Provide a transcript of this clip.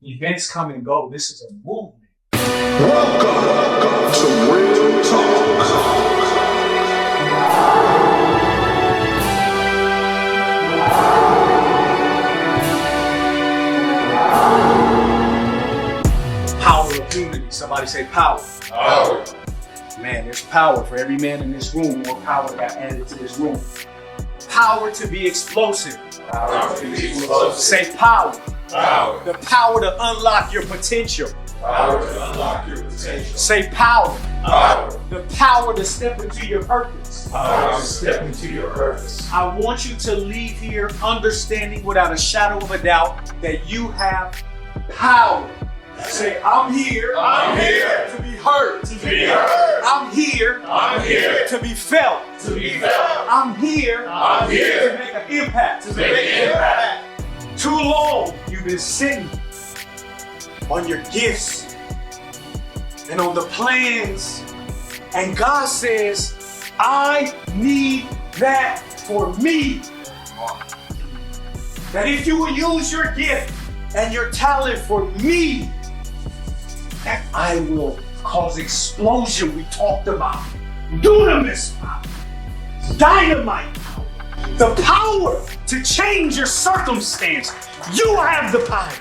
Events come and go. This is a movement. Welcome to Real Talk. Power of unity. Somebody say power. Power. Man, there's power for every man in this room. More power got added to this room. Power to be explosive. Power to be explosive. Say power. Power. The power to unlock your potential. Power to unlock your potential. Say power. Power. The power to step into your purpose. Power to step into your purpose. I want you to leave here understanding without a shadow of a doubt that you have power. Say, I'm here. I'm here. To be heard. To be heard. I'm here. I'm here. To be felt. To be felt. I'm here. I'm here. To make an impact. To make an impact. Too long you've been sitting on your gifts and on the plans. And God says, I need that for me. That if you will use your gift and your talent for me, that I will cause explosion we talked about. Dunamis power. Dynamite power. The power to change your circumstance. You have the power.